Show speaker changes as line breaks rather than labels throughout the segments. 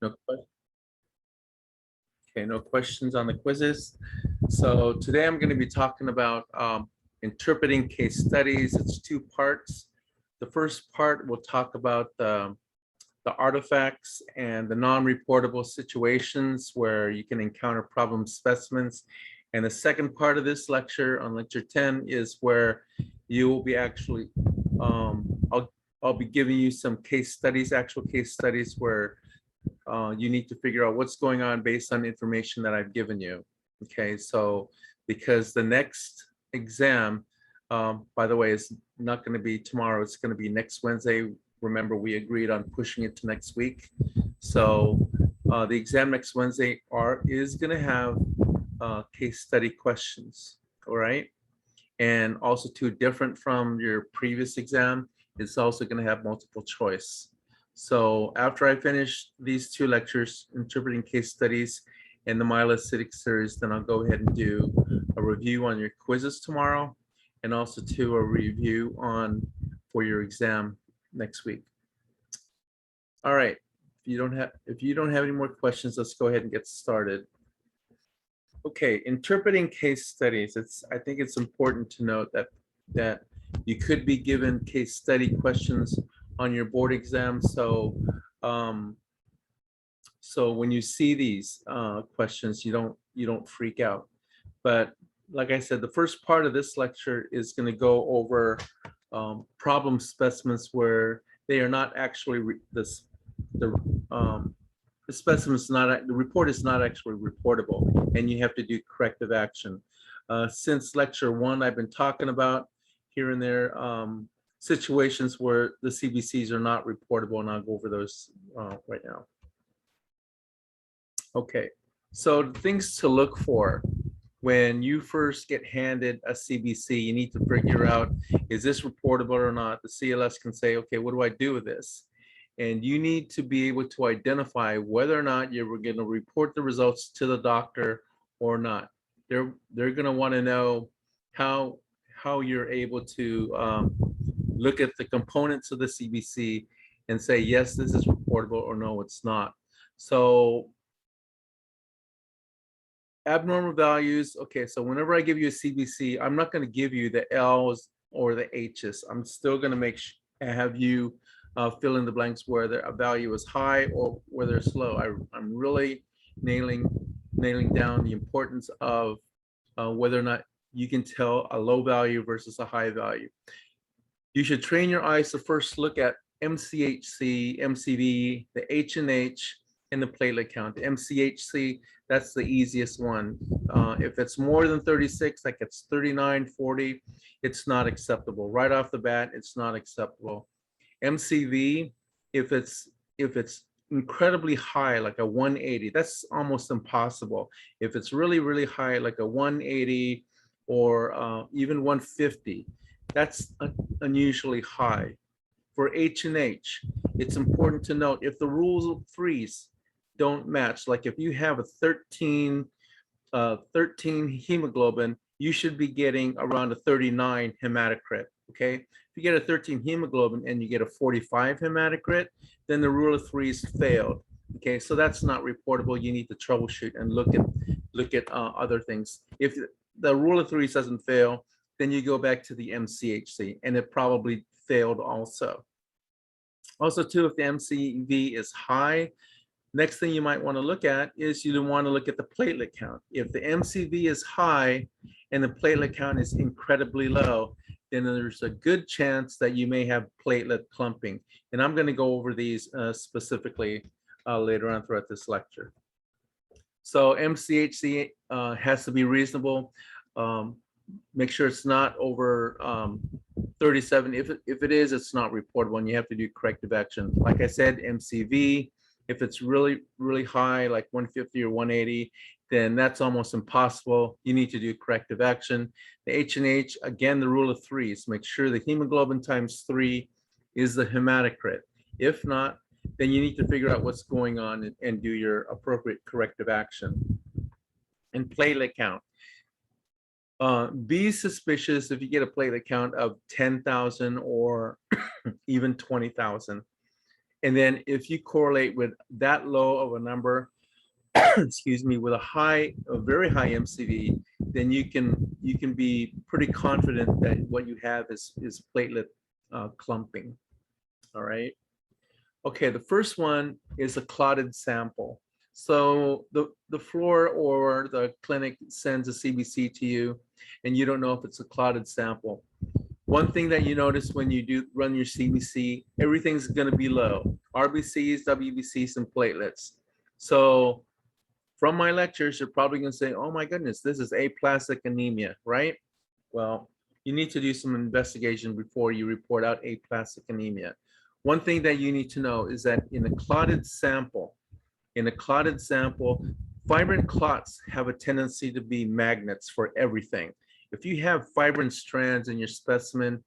No que- Okay, no questions on the quizzes. So today I'm going to be talking about interpreting case studies. It's two parts. The first part will talk about the artifacts and the non-reportable situations where you can encounter problem specimens. And the second part of this lecture on lecture 10 is where you will be actually, I'll be giving you some case studies, actual case studies where you need to figure out what's going on based on information that I've given you. Okay, so because the next exam, by the way, is not going to be tomorrow, it's going to be next Wednesday. Remember, we agreed on pushing it to next week. So the exam next Wednesday is going to have case study questions, all right? And also too, different from your previous exam, it's also going to have multiple choice. So after I finish these two lectures, interpreting case studies and the myelocytic series, then I'll go ahead and do a review on your quizzes tomorrow, and also to a review for your exam next week. All right. If you don't have any more questions, let's go ahead and get started. Okay, interpreting case studies. I think it's important to note that you could be given case study questions on your board exam. So so when you see these questions, you don't freak out. But like I said, the first part of this lecture is going to go over problem specimens where they are not actually the specimen is not, the report is not actually reportable, and you have to do corrective action. Since lecture 1, I've been talking about here and there situations where the CBCs are not reportable, and I'll go over those right now. Okay, so things to look for when you first get handed a CBC, you need to figure out, is this reportable or not? The CLS can say, okay, what do I do with this? And you need to be able to identify whether or not you're going to report the results to the doctor or not. They're going to want to know how you're able to look at the components of the CBC and say, yes, this is reportable, or no, it's not. So abnormal values. Okay, so whenever I give you a CBC, I'm not going to give you the L's or the H's. I'm still going to have you fill in the blanks where a value is high or whether it's low. I'm really nailing down the importance of whether or not you can tell a low value versus a high value. You should train your eyes to first look at MCHC, MCV, the H&H, and the platelet count. The MCHC, that's the easiest one. If it's more than 36, like it's 39, 40, it's not acceptable. Right off the bat, it's not acceptable. MCV, if it's incredibly high, like a 180, that's almost impossible. If it's really, really high, like a 180 or even 150, that's unusually high. For H&H, it's important to note if the rules of threes don't match, like if you have a 13 hemoglobin, you should be getting around a 39 hematocrit, okay? If you get a 13 hemoglobin and you get a 45 hematocrit, then the rule of threes failed, okay? So that's not reportable. You need to troubleshoot and look at other things. If the rule of threes doesn't fail, then you go back to the MCHC, and it probably failed also. Also, too, if the MCV is high, next thing you might want to look at is you want to look at the platelet count. If the MCV is high and the platelet count is incredibly low, then there's a good chance that you may have platelet clumping. And I'm going to go over these specifically later on throughout this lecture. So MCHC has to be reasonable. Make sure it's not over 37. If it is, it's not reportable, and you have to do corrective action. Like I said, MCV, if it's really, really high, like 150 or 180, then that's almost impossible. You need to do corrective action. The H&H, again, the rule of threes. Make sure the hemoglobin times 3 is the hematocrit. If not, then you need to figure out what's going on and do your appropriate corrective action. And platelet count. Be suspicious if you get a platelet count of 10,000 or even 20,000. And then if you correlate with that low of a number, excuse me, with a very high MCV, then you can be pretty confident that what you have is platelet clumping. All right. Okay, the first one is a clotted sample. So the floor or the clinic sends a CBC to you, and you don't know if it's a clotted sample. One thing that you notice when you do run your CBC, everything's going to be low. RBCs, WBCs, and platelets. So from my lectures, you're probably going to say, oh my goodness, this is aplastic anemia, right? Well, you need to do some investigation before you report out aplastic anemia. One thing that you need to know is that in a clotted sample, fibrin clots have a tendency to be magnets for everything. If you have fibrin strands in your specimen,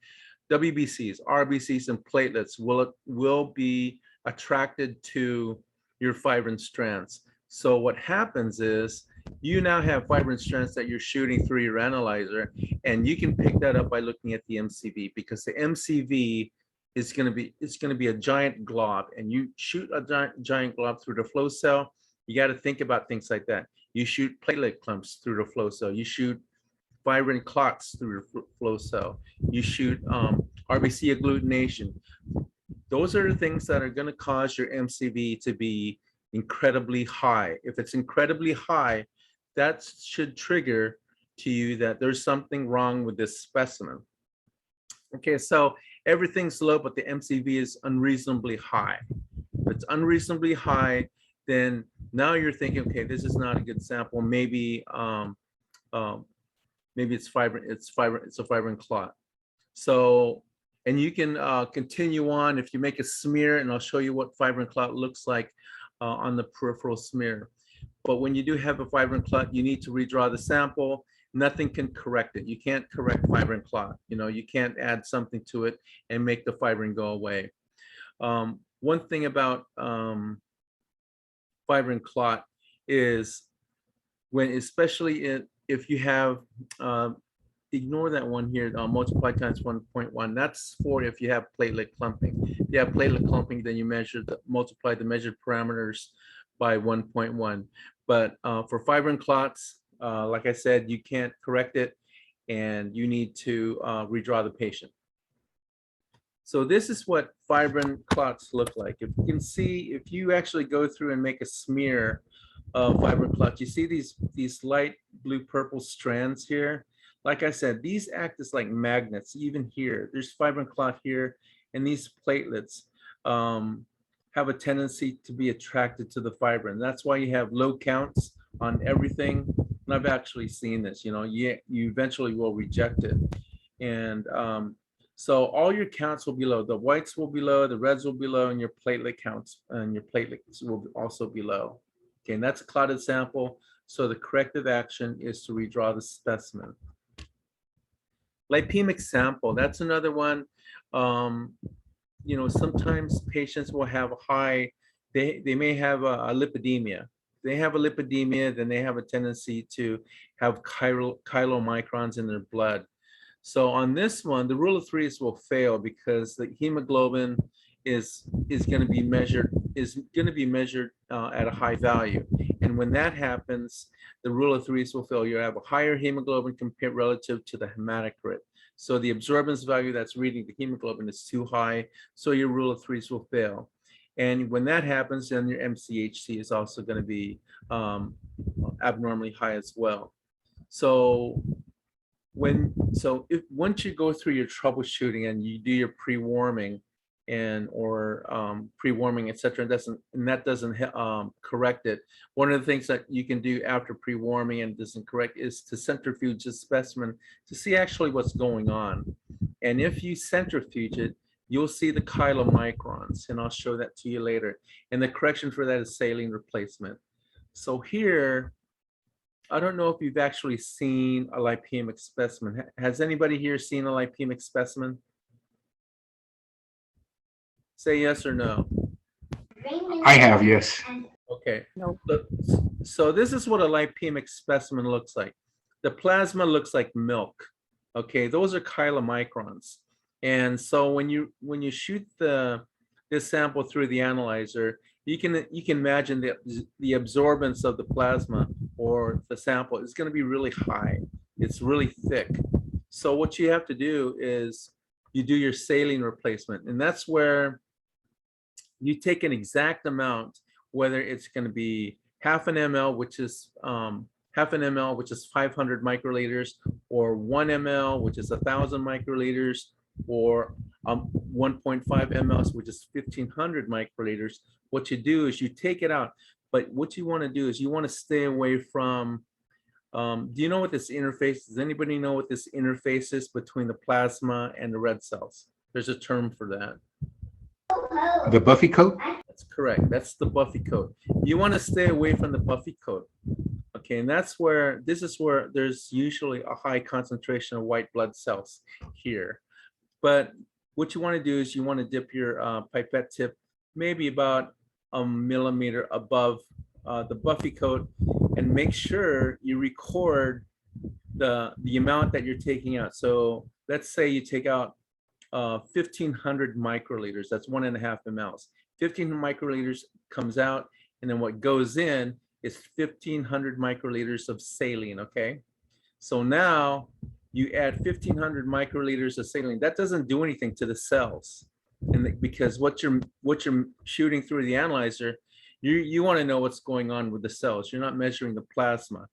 WBCs, RBCs, and platelets will be attracted to your fibrin strands. So what happens is you now have fibrin strands that you're shooting through your analyzer, and you can pick that up by looking at the MCV, because the MCV is going to be a giant glob, and you shoot a giant glob through the flow cell. You got to think about things like that. You shoot platelet clumps through the flow cell. You shoot fibrin clots through the flow cell. You shoot RBC agglutination. Those are the things that are going to cause your MCV to be incredibly high. If it's incredibly high, that should trigger to you that there's something wrong with this specimen. Okay, so everything's low, but the MCV is unreasonably high. If it's unreasonably high, then now you're thinking, okay, this is not a good sample. Maybe maybe it's a fibrin clot. So, and you can continue on if you make a smear, and I'll show you what fibrin clot looks like on the peripheral smear. But when you do have a fibrin clot, you need to redraw the sample. Nothing can correct it. You can't correct fibrin clot. You can't add something to it and make the fibrin go away. One thing about fibrin clot is when, especially if you have, ignore that one here, multiply times 1.1. That's for if you have platelet clumping. If you have platelet clumping, then you multiply the measured parameters by 1.1. But for fibrin clots, like I said, you can't correct it, and you need to redraw the patient. So this is what fibrin clots look like. If you can see, if you actually go through and make a smear of fibrin clots, you see these light blue purple strands here. Like I said, these act as like magnets. Even here, there's fibrin clot here, and these platelets have a tendency to be attracted to the fibrin. That's why you have low counts on everything. And I've actually seen this. You eventually will reject it, and so all your counts will be low. The whites will be low, the reds will be low, and your platelet counts and your platelets will also be low. Okay, and that's a clotted sample. So the corrective action is to redraw the specimen. Lipemic sample, that's another one. Sometimes patients will have high, they may have a lipidemia. They have a lipidemia, then they have a tendency to have chylomicrons in their blood. So on this one, the rule of threes will fail because the hemoglobin is going to be measured at a high value. And when that happens, the rule of threes will fail. You have a higher hemoglobin compared relative to the hematocrit. So the absorbance value that's reading the hemoglobin is too high. So your rule of threes will fail. And when that happens, then your MCHC is also going to be abnormally high as well. So once you go through your troubleshooting and you do your pre-warming pre-warming, etc., and that doesn't correct it, one of the things that you can do after pre-warming and doesn't correct is to centrifuge the specimen to see actually what's going on. And if you centrifuge it, you'll see the chylomicrons, and I'll show that to you later. And the correction for that is saline replacement. So here, I don't know if you've actually seen a lipemic specimen. Has anybody here seen a lipemic specimen? Say yes or no.
I have, yes.
Okay.
No.
So this is what a lipemic specimen looks like. The plasma looks like milk. Okay, those are chylomicrons. And so when you shoot the this sample through the analyzer, you can imagine that the absorbance of the plasma or the sample is going to be really high. It's really thick. So what you have to do is you do your saline replacement, and that's where you take an exact amount, whether it's going to be half an ml, which is 500 microliters, or 1 ml, which is 1,000 microliters, or 1.5 ml, which is 1,500 microliters. What you do is you take it out, but what you want to do is you want to stay away from. Do you know what this interface? Does anybody know what this interface is between the plasma and the red cells? There's a term for that.
The Buffy coat?
That's correct. That's the Buffy coat. You want to stay away from the Buffy coat. Okay, and this is where there's usually a high concentration of white blood cells here. But what you want to do is you want to dip your pipette tip maybe about a millimeter above the Buffy coat, and make sure you record the amount that you're taking out. So let's say you take out 1,500 microliters. That's 1.5 mLs. 1,500 microliters comes out, and then what goes in is 1,500 microliters of saline. Okay, so now you add 1,500 microliters of saline. That doesn't do anything to the cells, and because what you're shooting through the analyzer, you want to know what's going on with the cells. You're not measuring the plasma.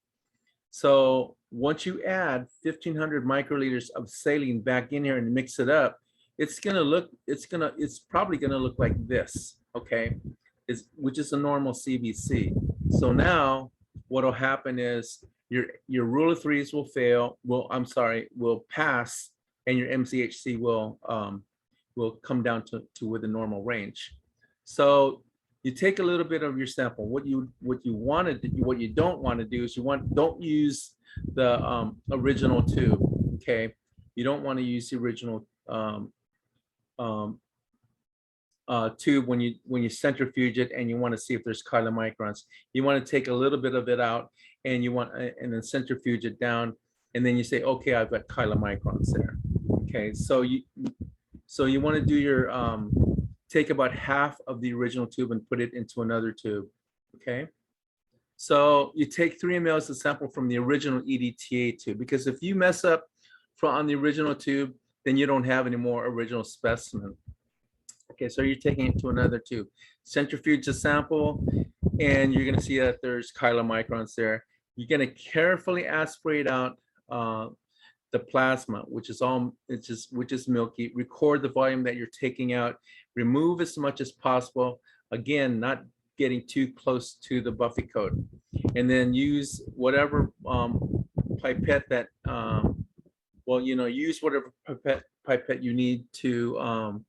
So once you add 1,500 microliters of saline back in here and mix it up, it's probably gonna look like this, okay? Which is a normal CBC. So now what'll happen is your rule of threes will will pass, and your MCHC will come down to within normal range. So you take a little bit of your sample. What you don't want to do is don't use the original tube. Okay, you don't want to use the original tube when you centrifuge it and you want to see if there's chylomicrons. You want to take a little bit of it out and then centrifuge it down, and then you say, okay, I've got chylomicrons there. Okay, so you want to do your take about half of the original tube and put it into another tube. Okay, so you take 3 mLs of sample from the original EDTA tube, because if you mess up on the original tube, then you don't have any more original specimen. Okay, so you're taking it to another tube, centrifuge the sample, and you're going to see that there's chylomicrons there. You're going to carefully aspirate out the plasma, which is milky. Record the volume that you're taking out. Remove as much as possible. Again, not getting too close to the Buffy coat, and then use whatever pipette that use whatever pipette you need to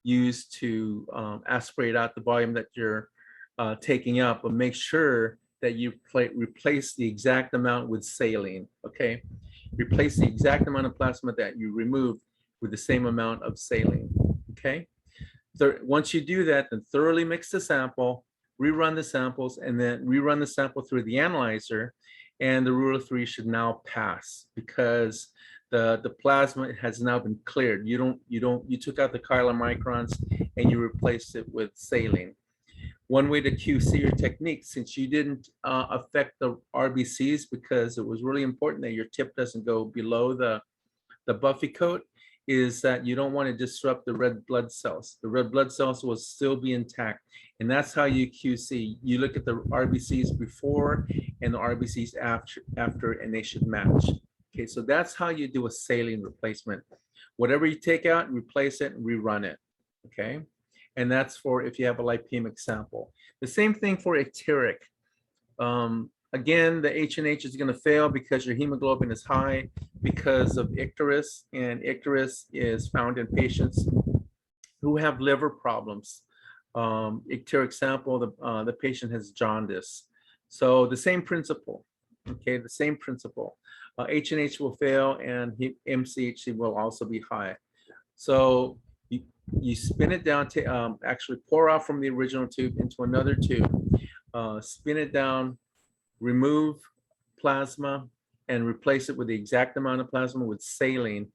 use to aspirate out the volume that you're taking out, but make sure that you replace the exact amount with saline. Okay, replace the exact amount of plasma that you removed with the same amount of saline. Okay, once you do that, then thoroughly mix the sample, rerun the samples, and then rerun the sample through the analyzer, and the rule of three should now pass, because the plasma has now been cleared. You took out the chylomicrons and you replaced it with saline. One way to QC your technique, since you didn't affect the RBCs, because it was really important that your tip doesn't go below the Buffy coat, is that you don't want to disrupt the red blood cells. The red blood cells will still be intact, and that's how you QC. You look at the RBCs before and the RBCs after, and they should match. Okay, so that's how you do a saline replacement. Whatever you take out, replace it and rerun it. Okay, and that's for if you have a lipemic sample. The same thing for icteric. Again, the H&H is going to fail because your hemoglobin is high because of icterus, and icterus is found in patients who have liver problems. Icteric sample, the patient has jaundice. So the same principle, okay, the same principle. H&H will fail, and MCHC will also be high. So you spin it down to actually pour out from the original tube into another tube, spin it down, remove plasma, and replace it with the exact amount of plasma with saline.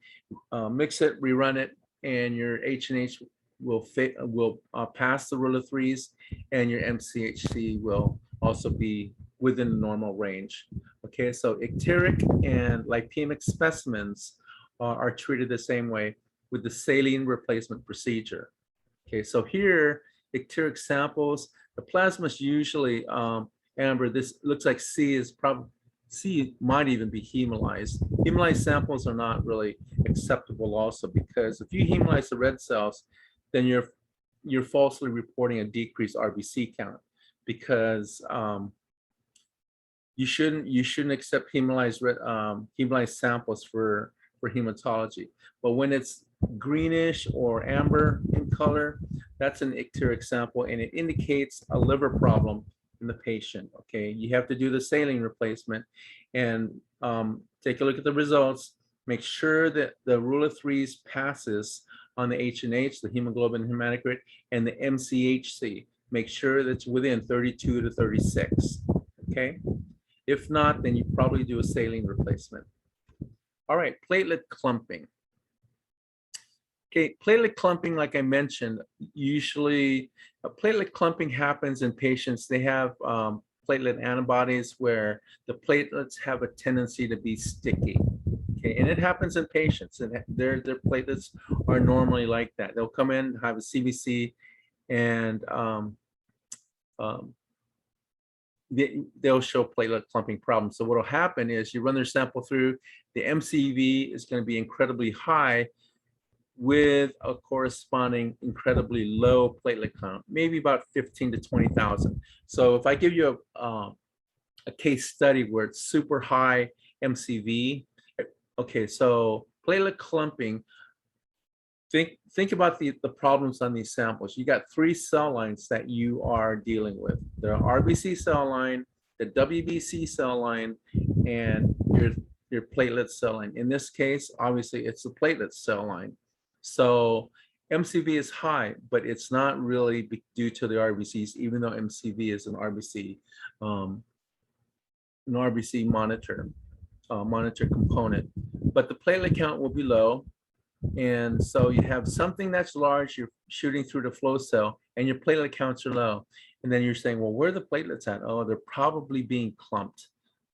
Mix it, rerun it, and your H&H pass the rule of threes, and your MCHC will also be within the normal range. Okay, so icteric and lipemic specimens are treated the same way with the saline replacement procedure. Okay, so here, icteric samples, the plasma is usually amber. This looks like C might even be hemolyzed. Hemolyzed samples are not really acceptable also, because if you hemolyze the red cells, then you're falsely reporting a decreased RBC count, because you shouldn't accept hemolyzed samples for hematology. But when it's greenish or amber in color, that's an icteric sample, and it indicates a liver problem in the patient. Okay, you have to do the saline replacement and take a look at the results. Make sure that the rule of threes passes on the H&H, the hemoglobin hematocrit, and the MCHC. Make sure that's within 32 to 36. Okay, if not, then you probably do a saline replacement. All right, platelet clumping. Okay, platelet clumping, like I mentioned, usually platelet clumping happens in patients. They have platelet antibodies where the platelets have a tendency to be sticky. Okay, and it happens in patients, and their platelets are normally like that. They'll come in, have a CBC, and they'll show platelet clumping problems. So what will happen is you run their sample through, the MCV is going to be incredibly high with a corresponding incredibly low platelet count, maybe about 15 to 20,000. So if I give you a case study where it's super high MCV, okay, so platelet clumping, think about the problems on these samples. You got 3 cell lines that you are dealing with. The RBC cell line, the WBC cell line, and your platelet cell line. In this case, obviously, it's the platelet cell line. So MCV is high, but it's not really due to the RBCs, even though MCV is an RBC monitor component. But the platelet count will be low. And so you have something that's large, you're shooting through the flow cell, and your platelet counts are low. And then you're saying, well, where are the platelets at? Oh, they're probably being clumped.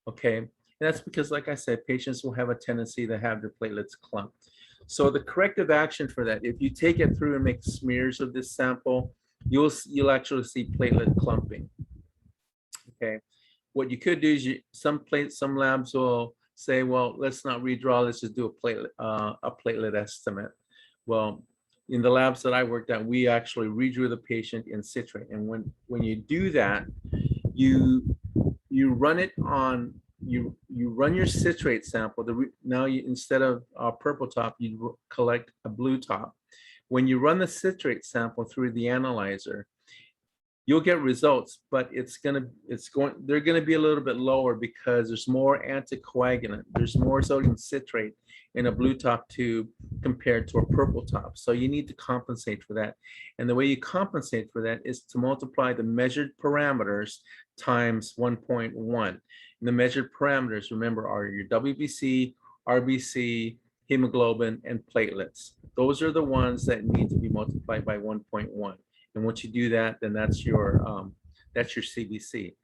Okay. And that's because, like I said, patients will have a tendency to have their platelets clumped. So the corrective action for that, if you take it through and make smears of this sample, you'll actually see platelet clumping. Okay. What you could do is some labs will say, well, let's not redraw, let's just do a platelet estimate. Well, in the labs that I worked at, we actually redrew the patient in citrate. And when you do that, you run it on, you run your citrate sample. Now instead of purple top, you collect a blue top. When you run the citrate sample through the analyzer, you'll get results, but they're gonna be a little bit lower because there's more anticoagulant, there's more sodium citrate in a blue top tube compared to a purple top. So you need to compensate for that. And the way you compensate for that is to multiply the measured parameters times 1.1. And the measured parameters, remember, are your WBC, RBC, hemoglobin, and platelets. Those are the ones that need to be multiplied by 1.1. And once you do that, then that's your CBC.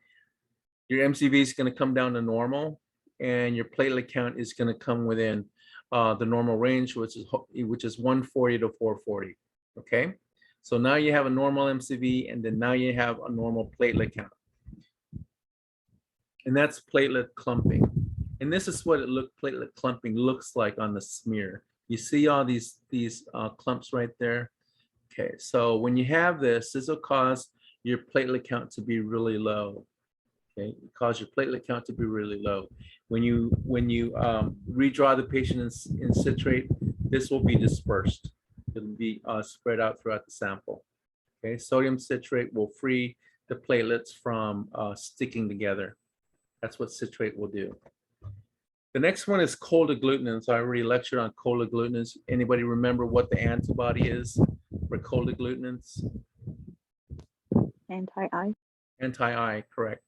Your MCV is going to come down to normal, and your platelet count is going to come within the normal range, which is 140 to 440. Okay, so now you have a normal MCV, and then now you have a normal platelet count, and that's platelet clumping. And this is what platelet clumping looks like on the smear. You see all these clumps right there. Okay, so when you have this will cause your platelet count to be really low. Okay, cause your platelet count to be really low. When you redraw the patient in citrate, this will be dispersed. It'll be spread out throughout the sample. Okay, sodium citrate will free the platelets from sticking together. That's what citrate will do. The next one is cold agglutinins. I already lectured on cold agglutinins. Anybody remember what the antibody is for cold agglutinins?
Anti-I.
Anti-I, correct.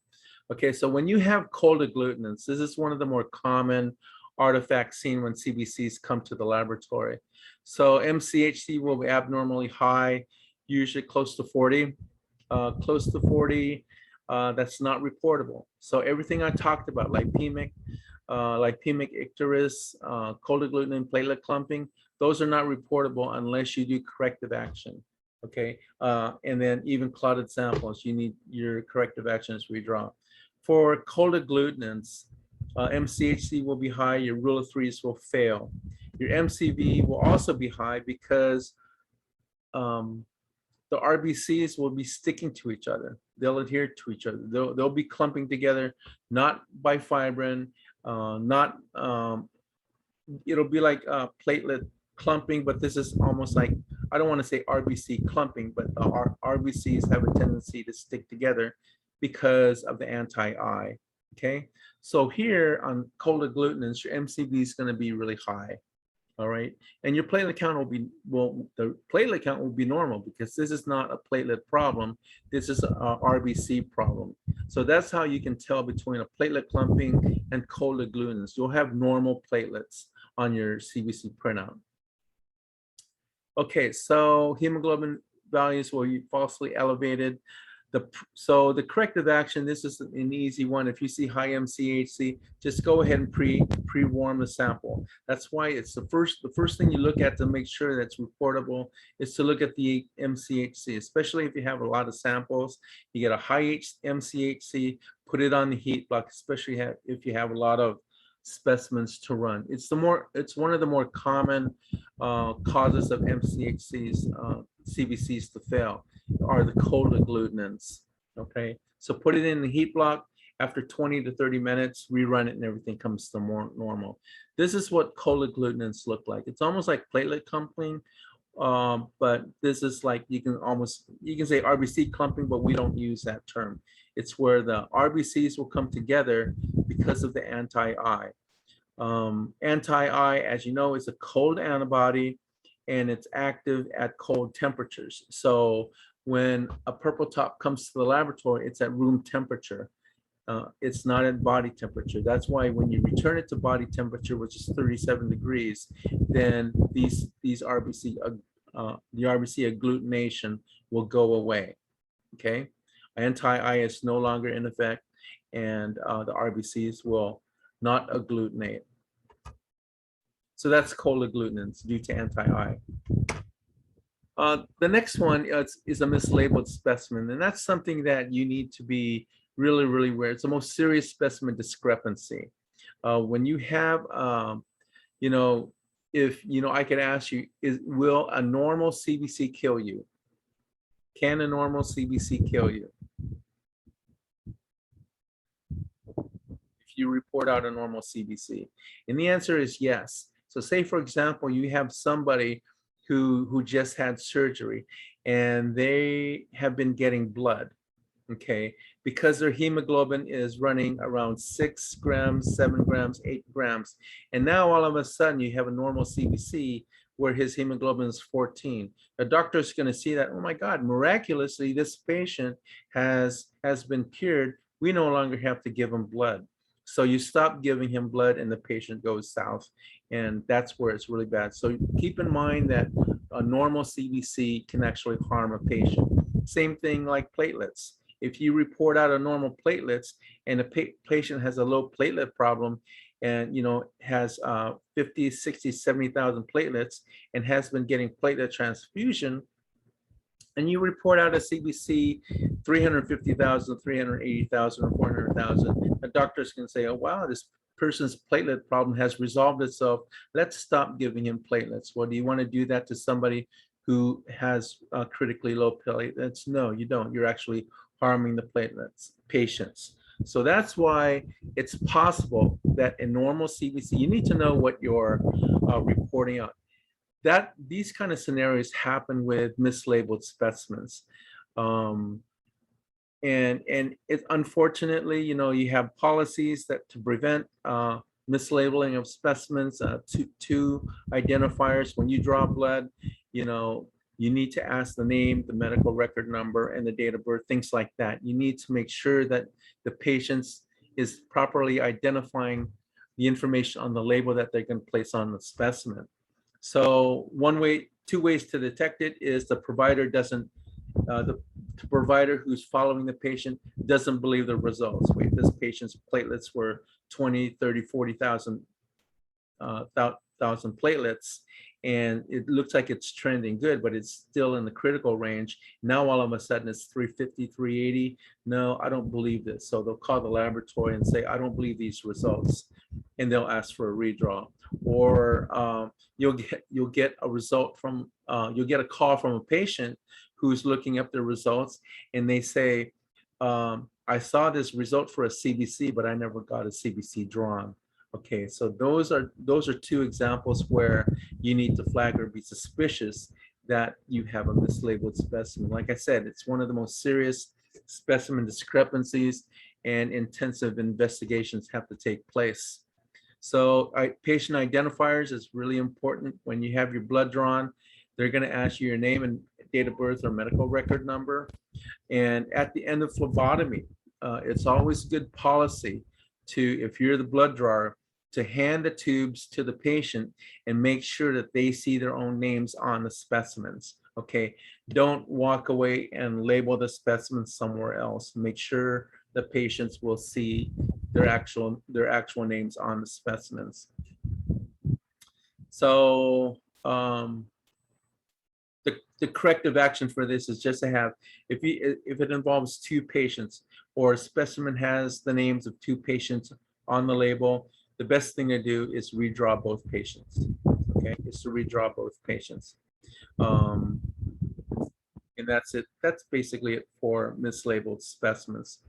Okay, so when you have cold agglutinins, this is one of the more common artifacts seen when CBCs come to the laboratory. So MCHC will be abnormally high, usually close to 40. Close to 40, that's not reportable. So everything I talked about, lipemic icterus, cold agglutinin, platelet clumping, those are not reportable unless you do corrective action. Okay, and then even clotted samples, you need your corrective actions redraw. For cold agglutinins, MCHC will be high, your rule of threes will fail. Your MCV will also be high because the RBCs will be sticking to each other. They'll adhere to each other. They'll be clumping together, not by fibrin, not, it'll be like platelet clumping, but this is almost like, I don't want to say RBC clumping, but RBCs have a tendency to stick together because of the anti-I, okay? So here on cold agglutinins, your MCV is going to be really high. All right, and your platelet count will be, well, the platelet count will be normal because this is not a platelet problem. This is a RBC problem. So that's how you can tell between a platelet clumping and cold agglutinins. You'll have normal platelets on your CBC printout. Okay, so hemoglobin values will be falsely elevated. So the corrective action, this is an easy one. If you see high MCHC, just go ahead and pre-warm the sample. That's why it's the first thing you look at to make sure that's reportable is to look at the MCHC, especially if you have a lot of samples. You get a high MCHC, put it on the heat block, especially if you have a lot of specimens to run. It's one of the more common causes of MCHCs, CBCs to fail, are the cold agglutinins. Okay, so put it in the heat block. After 20 to 30 minutes, rerun it, and everything comes to more normal. This is what cold agglutinins look like. It's almost like platelet clumping, but this is like, you can say RBC clumping, but we don't use that term. It's where the RBCs will come together because of the anti-I. Anti-I, as you know, is a cold antibody, and it's active at cold temperatures. So when a purple top comes to the laboratory, it's at room temperature. It's not at body temperature. That's why when you return it to body temperature, which is 37 degrees, then these RBC, the RBC agglutination will go away. Okay, anti-I is no longer in effect, and the RBCs will not agglutinate. So that's cold agglutinins due to anti-I. The next one is a mislabeled specimen, and that's something that you need to be really, really aware. It's the most serious specimen discrepancy. When you have, if I could ask you, will a normal CBC kill you? Can a normal CBC kill you? If you report out a normal CBC, and the answer is yes. So say, for example, you have somebody who just had surgery and they have been getting blood, okay, because their hemoglobin is running around 6 grams, 7 grams, 8 grams. And now all of a sudden you have a normal CBC where his hemoglobin is 14. The doctor is going to see that, oh my God, miraculously, this patient has been cured. We no longer have to give him blood. So you stop giving him blood and the patient goes south, and that's where it's really bad. So keep in mind that a normal CBC can actually harm a patient. Same thing like platelets. If you report out a normal platelets and a patient has a low platelet problem and has 50, 60, 70,000 platelets and has been getting platelet transfusion, and you report out a CBC 350,000, 380,000, or 400,000, the doctors can say, oh, wow, this person's platelet problem has resolved itself. Let's stop giving him platelets. Well, do you want to do that to somebody who has critically low platelets? No, you don't. You're actually harming the platelets, patients. So that's why it's possible that in normal CBC, you need to know what you're reporting out. These kind of scenarios happen with mislabeled specimens. And it, unfortunately, you have policies that to prevent mislabeling of specimens, two identifiers. When you draw blood, you need to ask the name, the medical record number, and the date of birth, things like that. You need to make sure that the patient is properly identifying the information on the label that they're going to place on the specimen. So two ways to detect it is the provider doesn't, the provider who's following the patient doesn't believe the results. Wait, this patient's platelets were 20, 30, 40,000 thousand platelets, and it looks like it's trending good, but it's still in the critical range. Now all of a sudden it's 350, 380. No, I don't believe this. So they'll call the laboratory and say, I don't believe these results, and they'll ask for a redraw. Or you'll get a result from you'll get a call from a patient who's looking up the results, and they say, I saw this result for a CBC, but I never got a CBC drawn. Okay, so those are two examples where you need to flag or be suspicious that you have a mislabeled specimen. Like I said, it's one of the most serious specimen discrepancies, and intensive investigations have to take place. So patient identifiers is really important. When you have your blood drawn, they're going to ask you your name and date of birth or medical record number. And at the end of phlebotomy, it's always good policy to, if you're the blood drawer, to hand the tubes to the patient and make sure that they see their own names on the specimens. Okay, don't walk away and label the specimen somewhere else. Make sure the patients will see their actual names on the specimens. So the corrective action for this is just to have, if it involves two patients or a specimen has the names of two patients on the label, the best thing to do is redraw both patients. Okay, is to redraw both patients. And that's it. That's basically it for mislabeled specimens.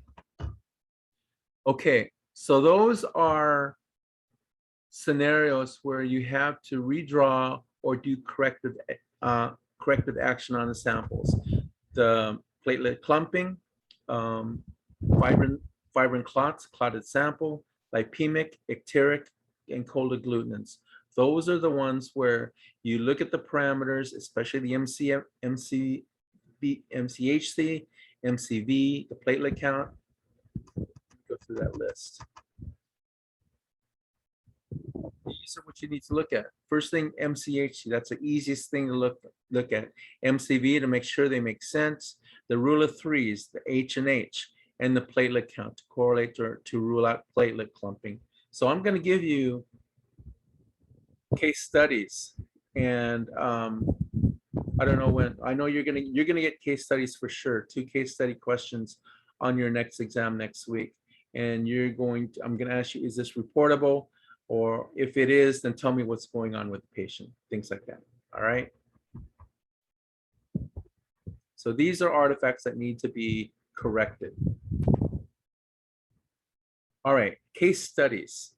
Okay, so those are scenarios where you have to redraw or do corrective action on the samples. The platelet clumping, fibrin clots, clotted sample, lipemic, icteric, and cold agglutinins. Those are the ones where you look at the parameters, especially the MCHC, MCV, the platelet count. Go through that list. These are what you need to look at. First thing, MCHC, that's the easiest thing to look at. MCV, to make sure they make sense. The rule of threes, the H and H, and the platelet count to correlate to rule out platelet clumping. So I'm going to give you case studies, and I don't know when. I know you're gonna get case studies for sure. 2 case study questions on your next exam next week, and I'm going to ask you, is this reportable? Or if it is, then tell me what's going on with the patient, things like that. All right. So these are artifacts that need to be corrected. All right, case studies.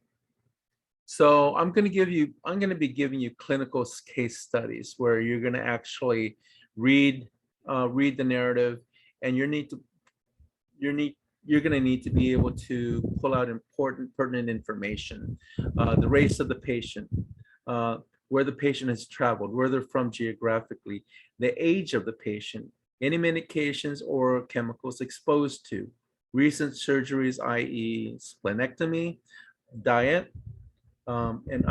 So I'm going to be giving you clinical case studies where you're going to actually read the narrative, and you're going to need to be able to pull out important, pertinent information. The race of the patient, where the patient has traveled, where they're from geographically, the age of the patient, any medications or chemicals exposed to, recent surgeries, i.e. splenectomy, diet, and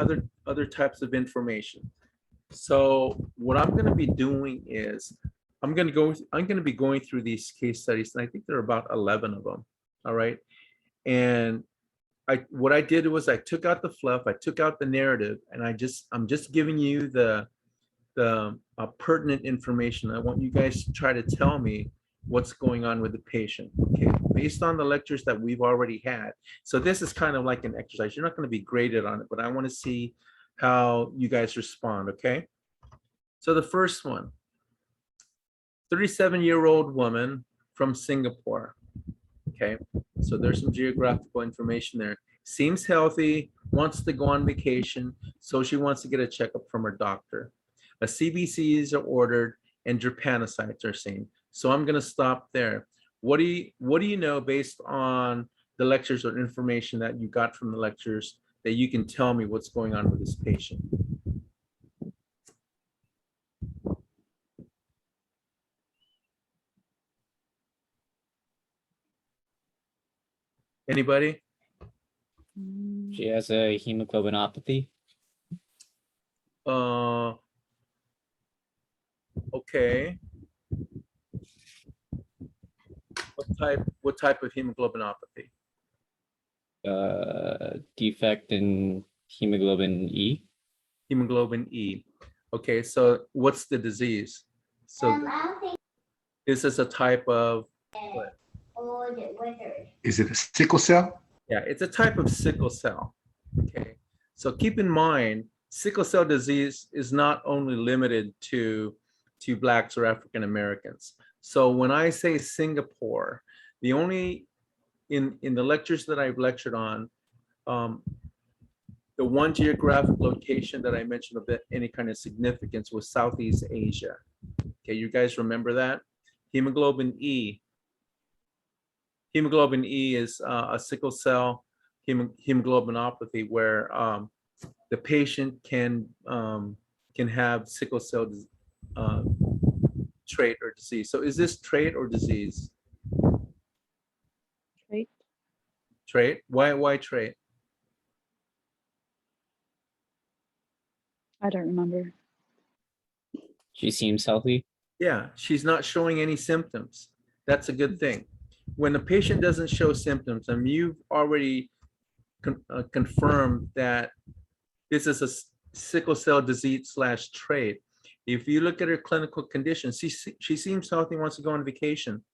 other types of information. So what I'm going to be doing is I'm going to be going through these case studies, and I think there are about 11 of them. All right. And what I did was I took out the fluff, I took out the narrative, and I'm just giving you the pertinent information. I want you guys to try to tell me what's going on with the patient, okay, based on the lectures that we've already had. So this is kind of like an exercise. You're not going to be graded on it, but I want to see how you guys respond, okay? So the first one, 37-year-old woman from Singapore, okay? So there's some geographical information there. Seems healthy, wants to go on vacation, so she wants to get a checkup from her doctor. A CBCs are ordered and drepanocytes are seen. So I'm going to stop there. What do you know based on the lectures or information that you got from the lectures that you can tell me what's going on with this patient? Anybody?
She has a hemoglobinopathy.
Okay. What type of hemoglobinopathy?
Defect in hemoglobin E.
Hemoglobin E. Okay, so what's the disease? So this is a type of what?
Is it a sickle cell?
Yeah, it's a type of sickle cell. Okay, so keep in mind, sickle cell disease is not only limited to Blacks or African Americans. So when I say Singapore, the only in the lectures that I've lectured on, the one geographic location that I mentioned of any kind of significance was Southeast Asia. Okay, you guys remember that? Hemoglobin E. Hemoglobin E is a sickle cell hemoglobinopathy where the patient can have sickle cell trait or disease. So is this trait or disease?
Trait.
Trait. Why trait?
I don't remember.
She seems healthy.
Yeah, she's not showing any symptoms. That's a good thing. When the patient doesn't show symptoms, and you've already confirmed that this is a sickle cell disease / trait. If you look at her clinical condition, she seems healthy, wants to go on vacation.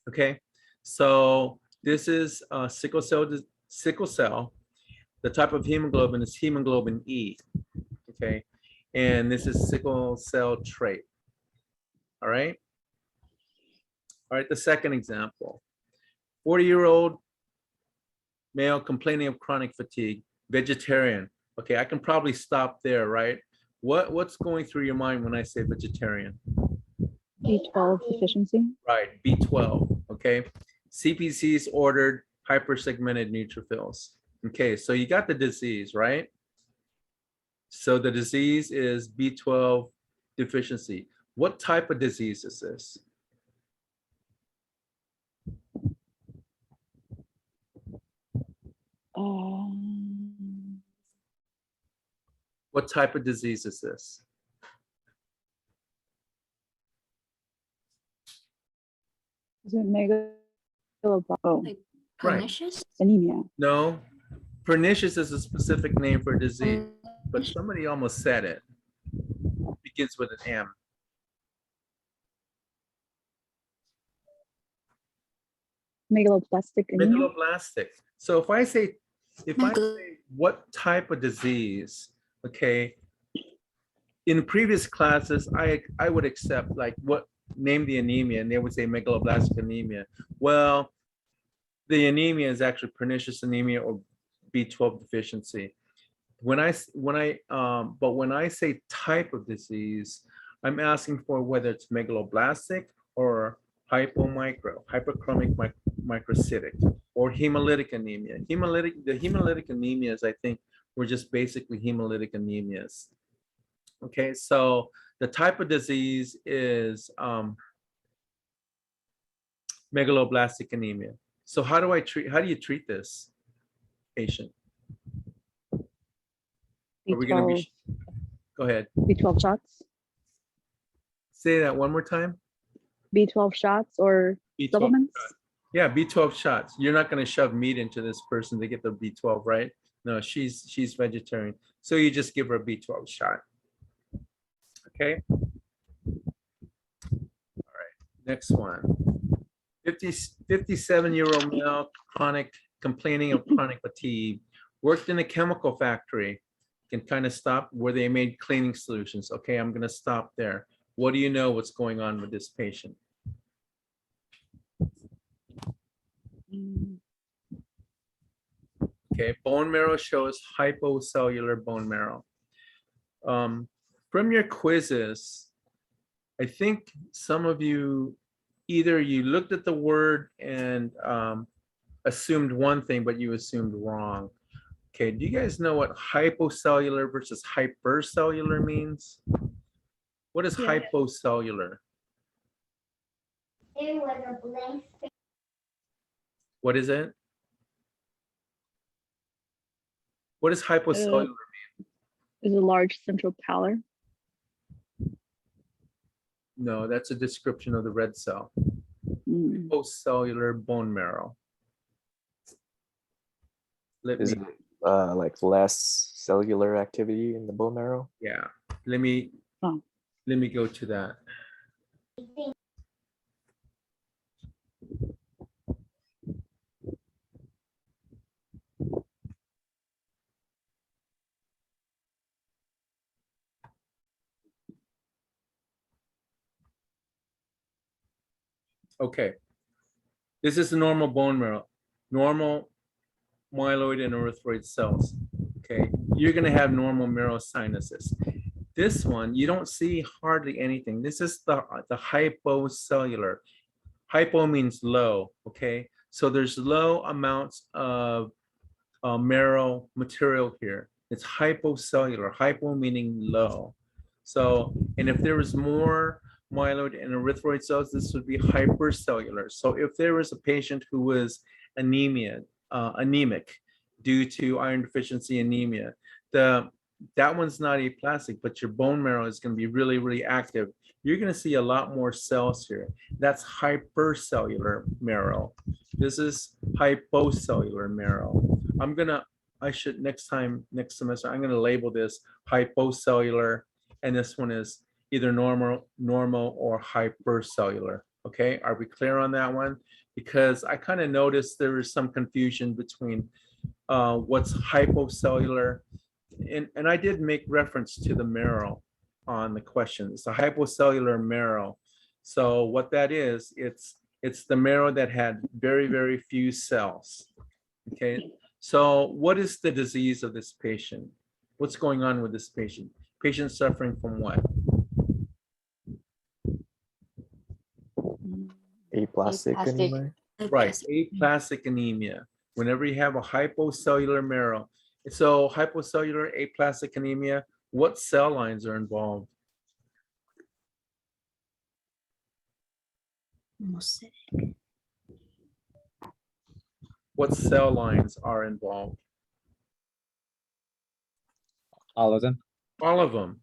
Okay, so this is sickle cell. The type of hemoglobin is hemoglobin E. Okay, and this is sickle cell trait. All right. All right, the second example. 40-year-old male complaining of chronic fatigue, vegetarian. Okay, I can probably stop there, right? What's going through your mind when I say vegetarian?
B12 deficiency.
Right, B12, okay? CPC's ordered hypersegmented neutrophils. Okay, so you got the disease, right? So the disease is B12 deficiency. What type of disease is this? What type of disease is this?
Is it megaloblastic
Like
Right.
pernicious?
anemia?
No, pernicious is a specific name for a disease, but somebody almost said it. Begins with an M.
Megaloblastic anemia?
Megaloblastic. So if I say what type of disease, okay, in previous classes, I would accept like what name the anemia, and they would say megaloblastic anemia. Well, the anemia is actually pernicious anemia or B12 deficiency. When I say type of disease, I'm asking for whether it's megaloblastic or hyperchromic microcytic or hemolytic anemia. The hemolytic anemias, I think, were just basically hemolytic anemias. Okay, so the type of disease is megaloblastic anemia. So how do you treat this patient? Are we going to
B12,
be, go ahead.
B12 shots?
Say that one more time.
B12 shots or
B12
supplements?
shot. Yeah, B12 shots. You're not going to shove meat into this person to get the B12, right? No, she's vegetarian. So you just give her a B12 shot. Okay. All right. Next one. 57-year-old male complaining of chronic fatigue, worked in a chemical factory. Can kind of stop where they made cleaning solutions. Okay, I'm going to stop there. What do you know what's going on with this patient? Okay, bone marrow shows hypocellular bone marrow. From your quizzes, I think some of you, either you looked at the word and assumed one thing, but you assumed wrong. Okay, do you guys know what hypocellular versus hypercellular means? What is
Yeah.
hypocellular? What is it? What is hypocellular?
Is a large central pallor?
No, that's a description of the red cell.
Mm.
Post-cellular bone marrow. Let
Is
me,
it like less cellular activity in the bone marrow?
yeah, let me
Oh.
go to that. Okay, this is the normal bone marrow, normal myeloid and erythroid cells. Okay, you're going to have normal marrow sinuses. This one, you don't see hardly anything. This is the hypocellular. Hypo means low. Okay, so there's low amounts of marrow material here. It's hypocellular. Hypo meaning low. So, and if there was more myeloid and erythroid cells, this would be hypercellular. So if there was a patient who was anemic due to iron deficiency anemia, that one's not aplastic, but your bone marrow is going to be really, really active. You're going to see a lot more cells here. That's hypercellular marrow. This is hypocellular marrow. Next semester, I'm gonna label this hypocellular, and this one is either normal or hypercellular. Okay, are we clear on that one? Because I kind of noticed there is some confusion between what's hypocellular, and I did make reference to the marrow on the question. It's a hypocellular marrow. So what that is, it's the marrow that had very, very few cells. Okay, so what is the disease of this patient? What's going on with this patient? Patient suffering from what?
Aplastic anemia?
Right, aplastic anemia. Whenever you have a hypocellular marrow, so hypocellular aplastic anemia, what cell lines are involved? What cell lines are involved?
All of them.
All of them.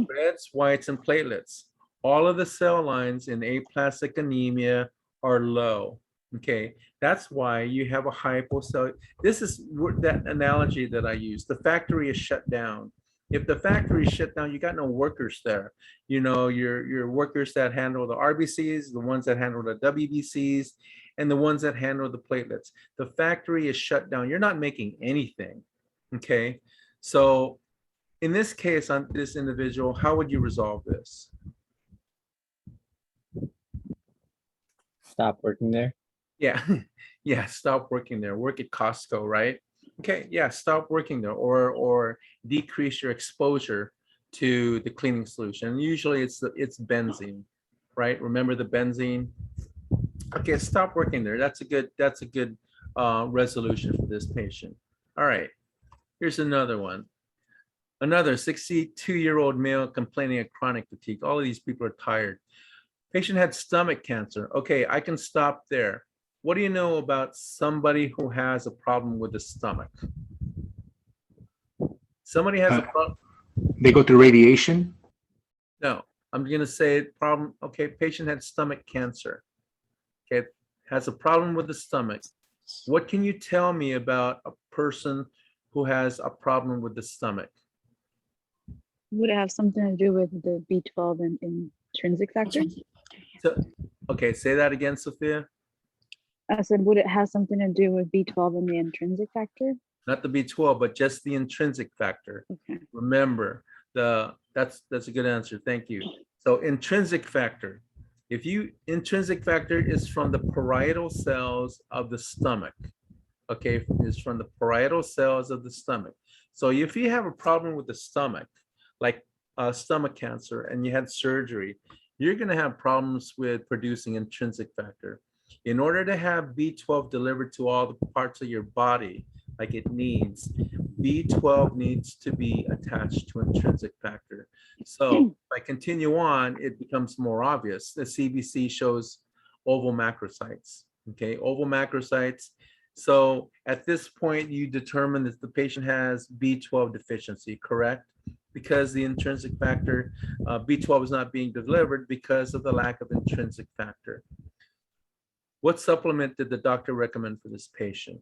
Reds, whites, and platelets. All of the cell lines in aplastic anemia are low. Okay, that's why you have a hypocellular. This is that analogy that I use. The factory is shut down. If the factory is shut down, you got no workers there. You know, your workers that handle the RBCs, the ones that handle the WBCs, and the ones that handle the platelets. The factory is shut down. You're not making anything. Okay, so in this case, on this individual, how would you resolve this?
Stop working there.
Yeah, yeah, stop working there. Work at Costco, right? Okay, yeah, stop working there, or decrease your exposure to the cleaning solution. Usually it's benzene, right? Remember the benzene? Okay, stop working there. That's a good resolution for this patient. All right, here's another one. Another 62-year-old male complaining of chronic fatigue. All of these people are tired. Patient had stomach cancer. Okay, I can stop there. What do you know about somebody who has a problem with the stomach? Somebody has a problem.
They go through radiation.
No, I'm going to say problem. Okay, patient had stomach cancer. Okay, has a problem with the stomach. What can you tell me about a person who has a problem with the stomach?
Would it have something to do with the B12 and intrinsic factor?
So, okay, say that again, Sophia.
I said, would it have something to do with B12 and the intrinsic factor?
Not the B12, but just the intrinsic factor.
Okay.
Remember, that's a good answer. Thank you. So intrinsic factor. Intrinsic factor is from the parietal cells of the stomach. Okay, it's from the parietal cells of the stomach. So if you have a problem with the stomach, like stomach cancer, and you had surgery, you're going to have problems with producing intrinsic factor. In order to have B12 delivered to all the parts of your body like it needs, B12 needs to be attached to intrinsic factor. So if I continue on, it becomes more obvious. The CBC shows oval macrocytes. Okay, oval macrocytes. So at this point, you determine that the patient has B12 deficiency, correct? Because the intrinsic factor, B12 is not being delivered because of the lack of intrinsic factor. What supplement did the doctor recommend for this patient?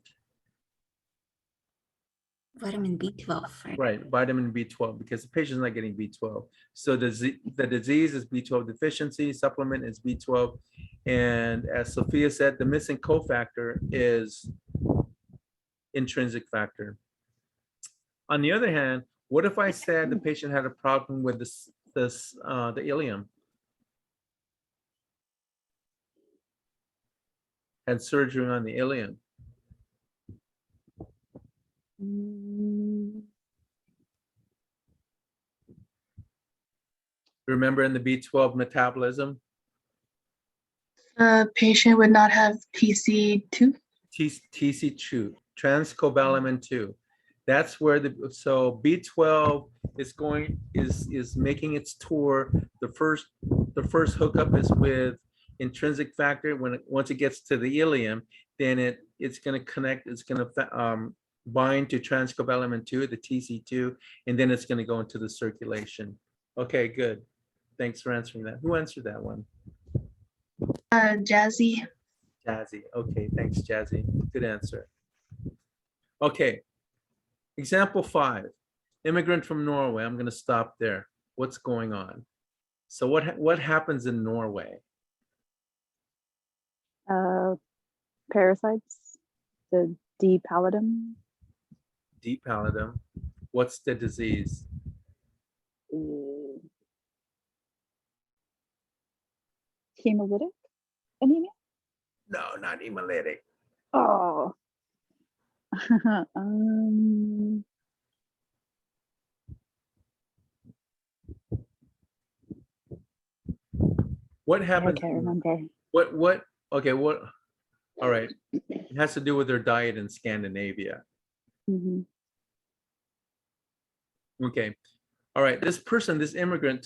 Vitamin B12, right?
Right, vitamin B12, because the patient's not getting B12. So the disease is B12 deficiency, supplement is B12. And as Sophia said, the missing cofactor is intrinsic factor. On the other hand, what if I said the patient had a problem with the ileum? Had surgery on the ileum.
Mm,
Remember in the B12 metabolism,
The patient would not have TC2.
TC2, transcobalamin 2. That's where so B12 is making its tour. The first hookup is with intrinsic factor. Once it gets to the ileum, then it's going to connect. It's going to bind to transcobalamin 2, the TC2, and then it's going to go into the circulation. Okay, good. Thanks for answering that. Who answered that one?
Jazzy.
Jazzy. Okay, thanks, Jazzy. Good answer. Okay. Example 5. Immigrant from Norway. I'm going to stop there. What's going on? So what happens in Norway?
Parasites, the D. pallidum.
D. pallidum. What's the disease?
Hemolytic anemia.
No, not hemolytic.
Oh.
What
I
happens?
can't remember.
What? Okay, what? All right. It has to do with their diet in Scandinavia.
Mhm.
Okay. All right. This person, this immigrant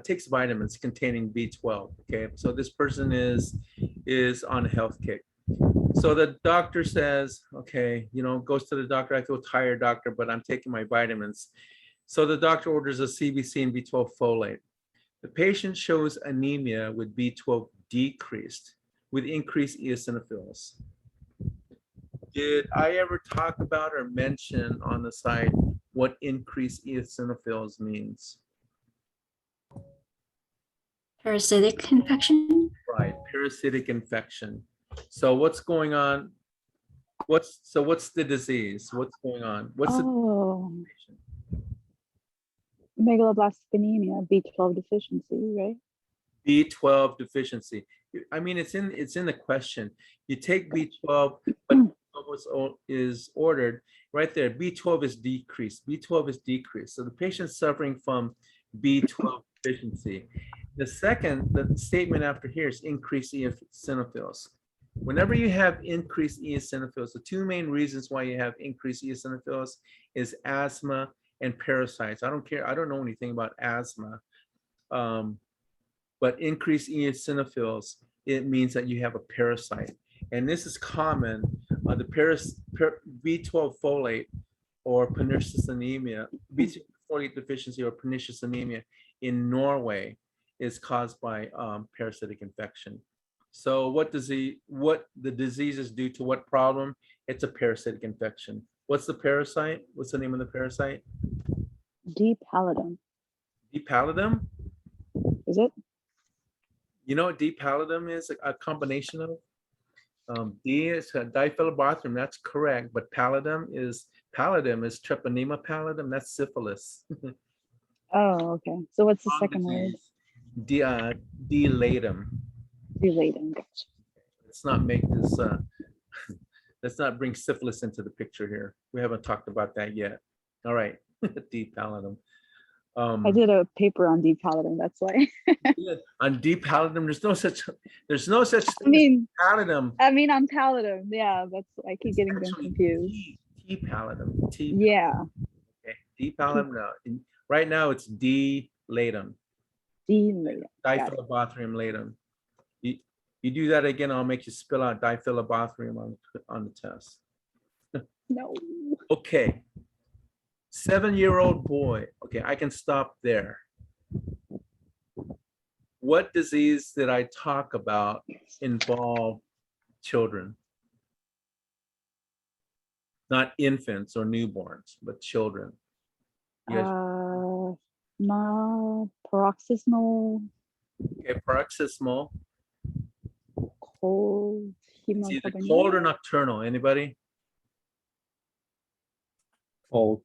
takes vitamins containing B12. Okay. So this person is on a health kick. So the doctor says, okay, goes to the doctor. I feel tired, doctor, but I'm taking my vitamins. So the doctor orders a CBC and B12 folate. The patient shows anemia with B12 decreased with increased eosinophils. Did I ever talk about or mention on the side what increased eosinophils means?
Parasitic infection.
Right, parasitic infection. So what's going on? What's the disease? What's going on? What's the
Oh, megaloblastic anemia, B12 deficiency, right?
B12 deficiency? I mean, it's in the question. You take B12, but B12 is ordered right there. B12 is decreased. B12 is decreased. So the patient's suffering from B12 deficiency. The statement after here is increased eosinophils. Whenever you have increased eosinophils, the two main reasons why you have increased eosinophils is asthma and parasites. I don't care. I don't know anything about asthma. But increased eosinophils, it means that you have a parasite. And this is common. The B12 folate or pernicious anemia, B12 folate deficiency or pernicious anemia in Norway is caused by parasitic infection. So what the disease is due to what problem? It's a parasitic infection. What's the parasite? What's the name of the parasite?
D. pallidum.
D. pallidum?
Is it?
You know what D. pallidum is? A combination of D is diphyllobothrium. That's correct. But pallidum is treponema pallidum. That's syphilis.
Oh, okay. So what's the
Wrong
second word?
disease. D. latum.
Relating. Gotcha.
Let's not make this. Let's not bring syphilis into the picture here. We haven't talked about that yet. All right. D. pallidum.
I did a paper on D. pallidum. That's why.
On D. pallidum, there's no such
I mean,
as pallidum.
on pallidum. Yeah, I keep getting them
Actually,
confused.
T. pallidum. T.
Yeah,
Okay. D. pallidum. No. Right now it's D. latum.
D. latum. Got it.
Diphyllobothrium latum. You do that again, I'll make you spill out diphyllobothrium on the test.
No.
Okay. 7-year-old boy. Okay, I can stop there. What disease did I talk about involve children? Not infants or newborns, but children. You guys-
Paroxysmal
okay, paroxysmal.
cold
It's either
hemoglobinuria.
cold or nocturnal. Anybody?
Cold.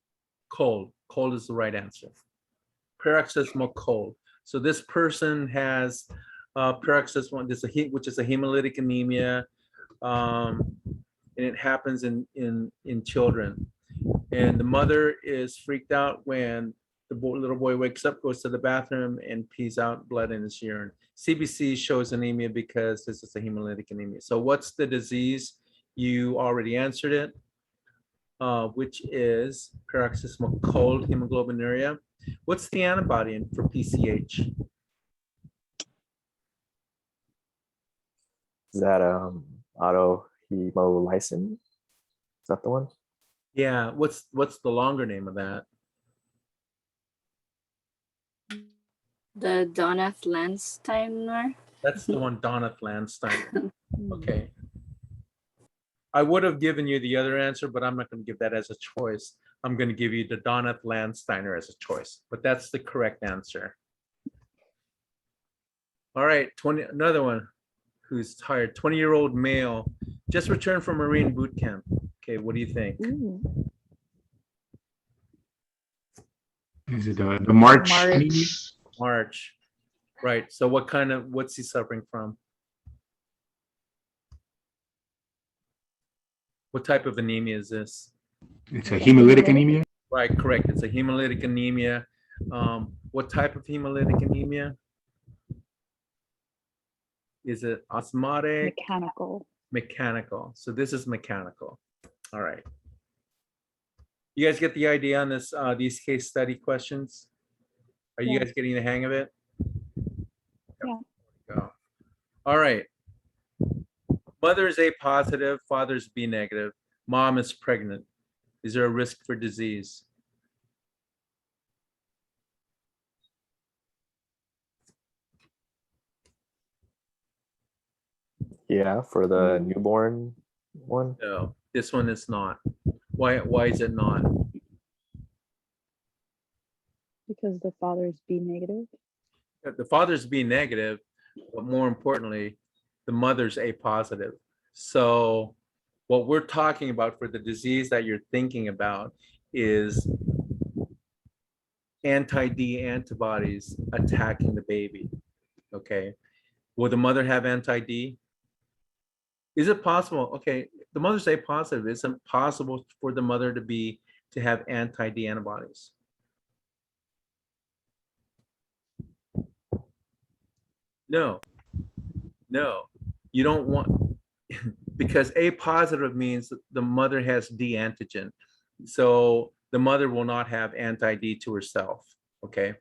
Cold. Cold is the right answer. Paroxysmal cold. So this person has paroxysmal, which is a hemolytic anemia, and it happens in children. And the mother is freaked out when the little boy wakes up, goes to the bathroom, and pees out blood in his urine. CBC shows anemia because this is a hemolytic anemia. So what's the disease? You already answered it, which is paroxysmal cold hemoglobinuria. What's the antibody for PCH?
Is that autohemolysin? Is that the one?
Yeah, what's the longer name of that?
The Donath Landsteiner.
That's the one, Donath Landsteiner.
Hmm.
Okay. I would have given you the other answer, but I'm not going to give that as a choice. I'm going to give you the Donath Landsteiner as a choice, but that's the correct answer. All right, another one who's tired, 20-year-old male, just returned from Marine boot camp. Okay, what do you think?
Ooh.
Is it the March?
March.
anemia?
March. Right, so what's he suffering from? What type of anemia is this?
It's a hemolytic anemia.
Right, correct. It's a hemolytic anemia. What type of hemolytic anemia? Is it osmotic?
Mechanical.
Mechanical. So this is mechanical. All right. You guys get the idea on this, these case study questions? Are you
Yeah.
guys getting the hang of it?
Yeah.
Go. All right. Mother is A positive, father is B negative, mom is pregnant. Is there a risk for disease?
Yeah, for the
Mm.
newborn one.
No, this one is not. Why is it not?
Because the father is B negative.
The father's B negative, but more importantly, the mother's A positive. So what we're talking about for the disease that you're thinking about is anti-D antibodies attacking the baby. Okay. Will the mother have anti-D? Is it possible? Okay, the mother's A positive. Is it possible for the mother to have anti-D antibodies? No, you don't want, because A positive means that the mother has D antigen. So the mother will not have anti-D to herself, okay?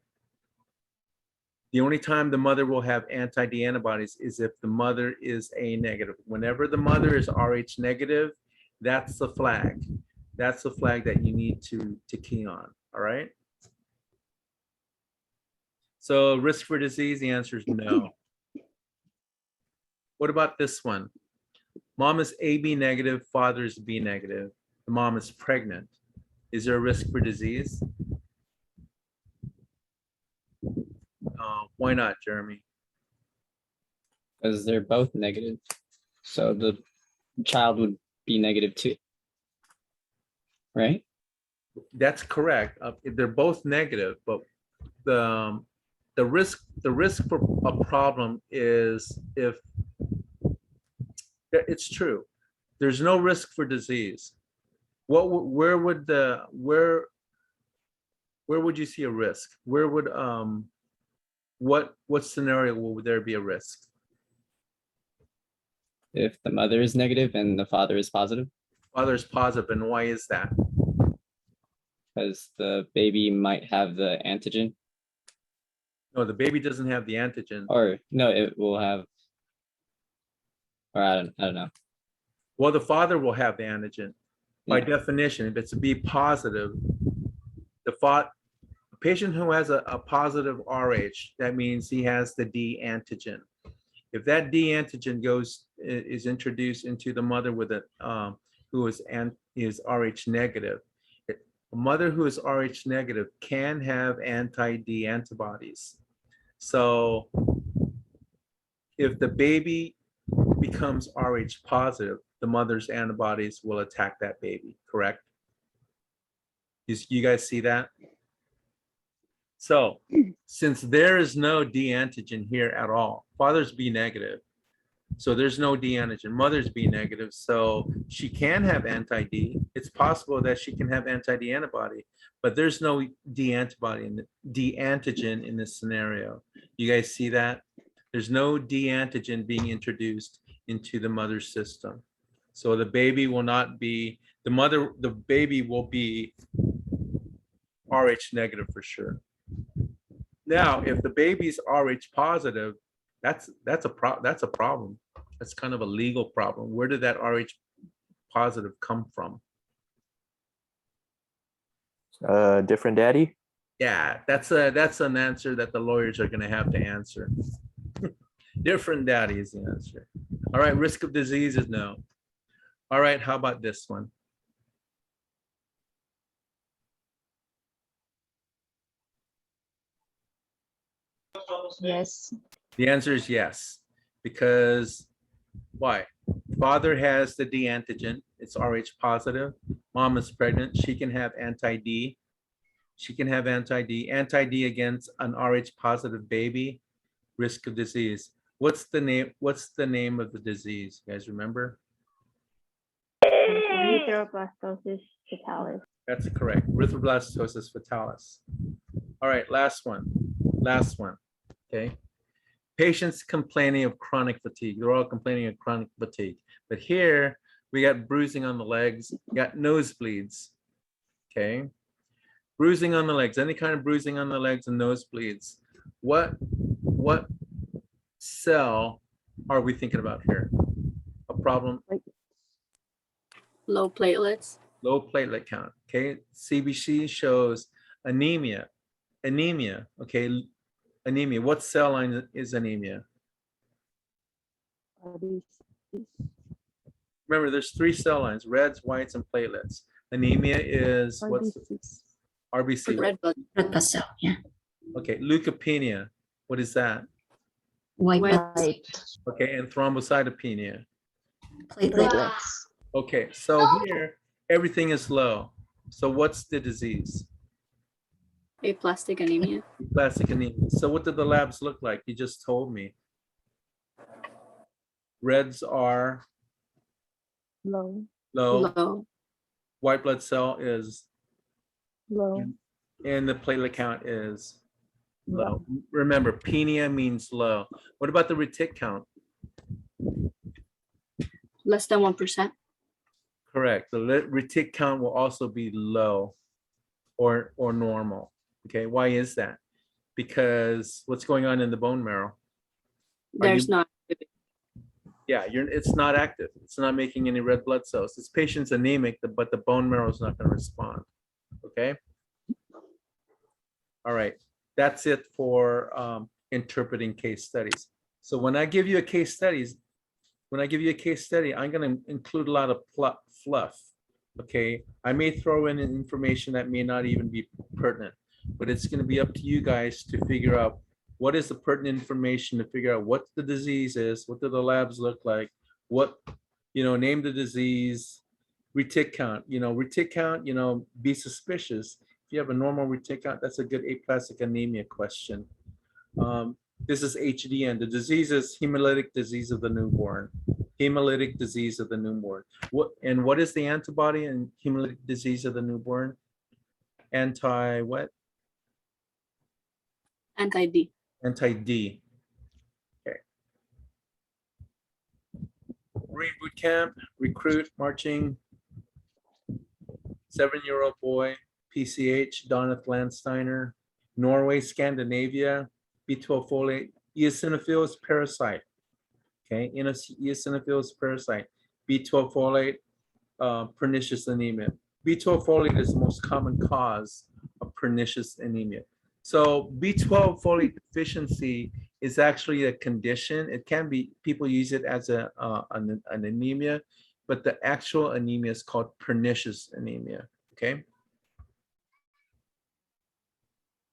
The only time the mother will have anti-D antibodies is if the mother is A negative. Whenever the mother is Rh negative, that's the flag. That's the flag that you need to key on, all right? So risk for disease, the answer is no. What about this one? Mom is AB negative, father is B negative. The mom is pregnant. Is there a risk for disease? Why not, Jeremy?
Because they're both negative. So the child would be negative too. Right?
That's correct. They're both negative, but the risk for a problem is if it's true. There's no risk for disease. Where would you see a risk? Where would what scenario would there be a risk?
If the mother is negative and the father is positive,
Father is positive, and why is that?
because the baby might have the antigen,
No, the baby doesn't have the antigen.
or no, it will have Or I don't know.
Well, the father will have the antigen. By
Yeah.
definition, if it's a B positive, a patient who has a positive RH, that means he has the D antigen. If that D antigen is introduced into the mother with who is RH negative, a mother who is RH negative can have anti-D antibodies. So if the baby becomes RH positive, the mother's antibodies will attack that baby, correct? You guys see that? So since there is no D antigen here at all, father's B negative, so there's no D antigen, mother's B negative, so she can have anti-D. It's possible that she can have anti-D antibody, but there's no D antigen in this scenario. You guys see that? There's no D antigen being introduced into the mother's system. So the baby will not be, the baby will be RH negative for sure. Now, if the baby's RH positive, that's a problem. That's kind of a legal problem. Where did that RH positive come from?
Different daddy?
Yeah, that's an answer that the lawyers are gonna have to answer. Different daddy is the answer. All right, risk of disease is no. All right, how about this one?
Yes.
The answer is yes, because why? Father has the D antigen, it's RH positive. Mom is pregnant, she can have anti-D. She can have anti-D against an RH positive baby, risk of disease. What's the name of the disease? You guys remember?
Erythroblastoma fetalis.
That's correct. Erythroblastosis fetalis. All right, last one. Okay. Patients complaining of chronic fatigue. They're all complaining of chronic fatigue. But here we got bruising on the legs, got nosebleeds. Okay. Bruising on the legs, any kind of bruising on the legs and nosebleeds. What cell are we thinking about here? A problem?
Low platelets.
Low platelet count. Okay. CBC shows anemia. Okay. Anemia. What cell line is anemia? Remember, there's 3 cell lines: reds, whites, and platelets. Anemia is what's RBC?
Red blood.
Red blood cell, yeah.
Okay. Leukopenia. What is that?
White
White.
blood
Okay. And thrombocytopenia.
platelet.
Okay. So here, everything is low. So what's the disease?
Aplastic anemia.
Plastic anemia. So what do the labs look like? You just told me. Reds are
Low.
Low.
White blood cell is
Low.
and the platelet count is low. Remember, penia means low. What about the retic count?
Less than 1%.
Correct. The retic count will also be low or normal. Okay, why is that? Because what's going on in the bone marrow?
There's not.
Yeah, it's not active. It's not making any red blood cells. This patient's anemic, but the bone marrow is not going to respond. Okay. All right. That's it for interpreting case studies. So when I give you a case study, I'm going to include a lot of fluff. Okay. I may throw in information that may not even be pertinent, but it's going to be up to you guys to figure out what is the pertinent information, to figure out what the disease is, what do the labs look like, name the disease, retic count, be suspicious. If you have a normal retic count, that's a good aplastic anemia question. This is HDN. The disease is hemolytic disease of the newborn. Hemolytic disease of the newborn. What is the antibody in hemolytic disease of the newborn? Anti-what?
Anti-D.
Anti-D. Okay. Marine boot camp, recruit, marching, 7-year-old boy, PCH, Doneth Landsteiner, Norway, Scandinavia, B12 folate, eosinophils, parasite. Okay, eosinophils parasite, B12 folate, pernicious anemia. B12 folate is the most common cause of pernicious anemia. So B12 folate deficiency is actually a condition. It can be, people use it as an anemia, but the actual anemia is called pernicious anemia, okay?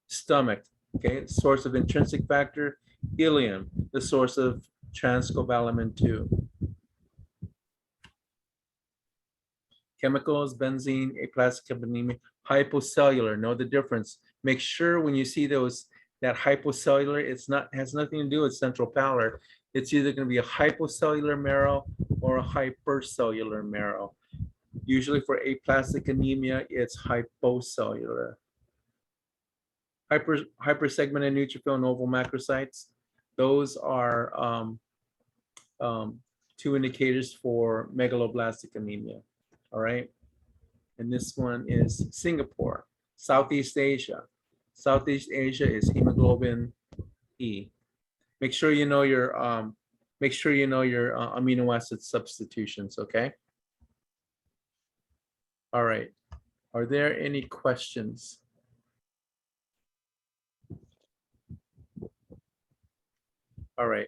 Stomach, okay, source of intrinsic factor, ileum, the source of transcobalamin 2. Chemicals, benzene, aplastic anemia, hypocellular, know the difference. Make sure when you see those, that hypocellular, has nothing to do with central pallor. It's either going to be a hypocellular marrow or a hypercellular marrow. Usually for aplastic anemia, it's hypocellular. Hypersegmented neutrophil and oval macrocytes, those are two indicators for megaloblastic anemia. All right. And this one is Singapore, Southeast Asia. Southeast Asia is hemoglobin E. Make sure you know your amino acid substitutions, okay? All right. Are there any questions? All right.